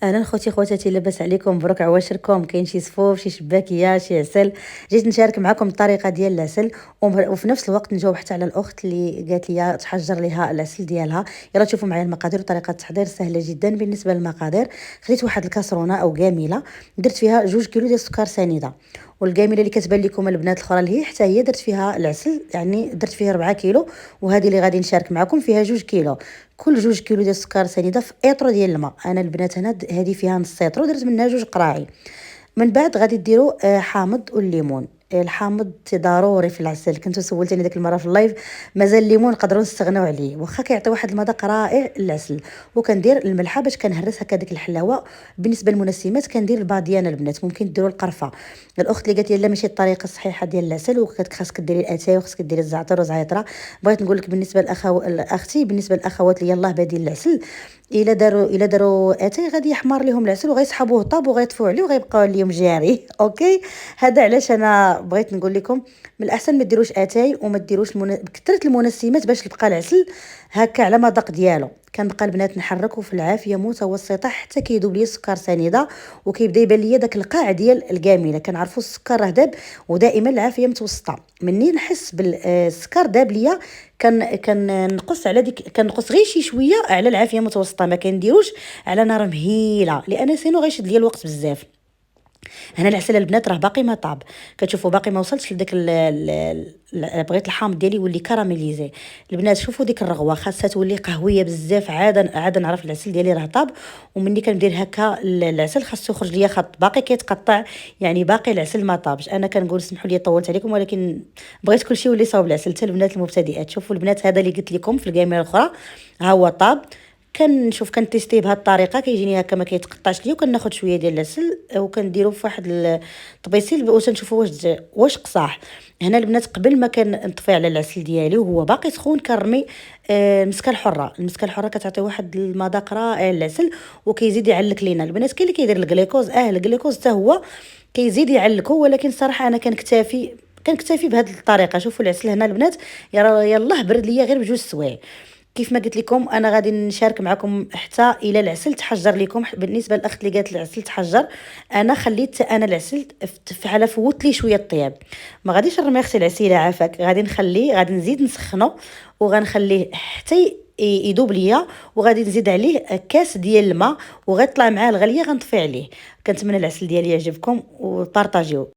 اهلا خوتي خواتاتي، لاباس عليكم؟ مبروك عواشركم. كاين شي صفوف، شي شباكيه، شي عسل. جيت نشارك معكم الطريقه ديال العسل، وفي نفس الوقت نجاوب حتى على الاخت اللي قالت لي تحجر ليها العسل ديالها. يلا تشوفوا معايا المقادير وطريقه التحضير سهله جدا. بالنسبه للمقادير، خديت واحد الكاسرونه او كاميله، درت فيها 2 كيلو ديال السكر سنيده. والكاميله اللي كتبان لكم البنات الاخرى اللي هي حتى هي درت فيها العسل، يعني درت فيها 4 كيلو. وهذه اللي غادي نشارك معكم فيها 2 كيلو. كل 2 كيلو ديال السكر سنيده في ايطرو ديال الماء. انا البنات هنا هذه فيها نص ايطرو، درت منها 2 قراعي. من بعد غادي ديروا حامض والليمون. الحامض ضروري في العسل، كنتو سولتيني ديك المره في اللايف. مازال الليمون نقدروا نستغناو عليه، واخا كيعطي واحد المذاق رائع للعسل. وكندير الملحه باش كنهرس هكا ديك الحلاوه. بالنسبه للمنسمات كندير الباديان البنات، ممكن ديروا القرفه. الاخت اللي قالت لي لا ماشي الطريقه الصحيحه ديال العسل، وخاصك ديري الاتاي وخاصك ديري الزعتر وزعتره. بغيت نقول لك بالنسبه لاختي، بالنسبه للاخوات اللي يلاه بادين العسل، الا داروا اتاي غادي يحمر لهم العسل وغيسحبوه طاب وغيطفوا عليه وغيبقاو اليوم جاري. اوكي، هذا علاش انا بغيت نقول لكم من الاحسن ما ديروش اتاي وما ديروش كثره المنسمات باش يبقى العسل هكا على مذاق ديالو. كنبقى البنات نحركوا في العافيه متوسطه حتى كيذوب لي السكر سنيده، وكيبدا يبان لي داك القاع ديال الكاميله. كنعرفوا السكر راه داب، ودائما العافيه متوسطه. مني نحس بالسكر داب ليا كنقص على ديك، كنقص غير شي شويه على العافيه متوسطه، ما كنديروش على نار مهيله لان سينو غيشد ليا الوقت بزاف. هنا العسل البنات راه باقي ما طاب، كتشوفوا باقي ما وصلتش لداك بغيت الحامض ديالي يولي كراميليزي. البنات شوفوا ديك الرغوه خاصها تولي قهويه بزاف، عاد نعرف العسل ديالي راه طاب. ومني كندير هكا العسل خاصو يخرج ليا خط باقي كيتقطع، يعني باقي العسل ما طابش. انا كنقول سمحوا لي طولت عليكم، ولكن بغيت كلشي يولي صاوب العسل حتى البنات المبتدئات. شوفوا البنات هذا اللي قلت لكم في الكاميرا الاخرى ها هو طاب. كنشوف كنتيستيه بهذه الطريقه، كيجيني هكا ما كيتقطعش ليا. وكناخذ شويه ديال العسل وكنديرو في واحد الطبيسيل باش نشوفوا واش قصاح. هنا البنات قبل ما كنطفي على العسل ديالي وهو باقي سخون كنرمي المسكه الحره. المسكه الحره كتعطي واحد المذاق رائع للعسل وكيزيد يعلك لينا. البنات كاين اللي كيدير الكليكوز، الكليكوز حتى هو كيزيد يعلكو، ولكن صراحه انا كنكتفي بهذه الطريقه. شوفوا العسل هنا البنات يلاه برد ليا غير بجوج سوايع. كيف ما قلت لكم انا غادي نشارك معكم حتى الى العسل تحجر لكم. بالنسبه للاخت اللي قالت العسل تحجر، انا خليت العسل على فوت لي شويه الطياب. ما غاديش نرمي اختي العسيله عافاك، غادي نخليه، غادي نزيد نسخنه وغنخليه حتى يذوب ليا. وغادي نزيد عليه كاس ديال الماء وغيطلع معاه الغليه غنطفي عليه. كنتمنى العسل ديالي يعجبكم وبارطاجيوه.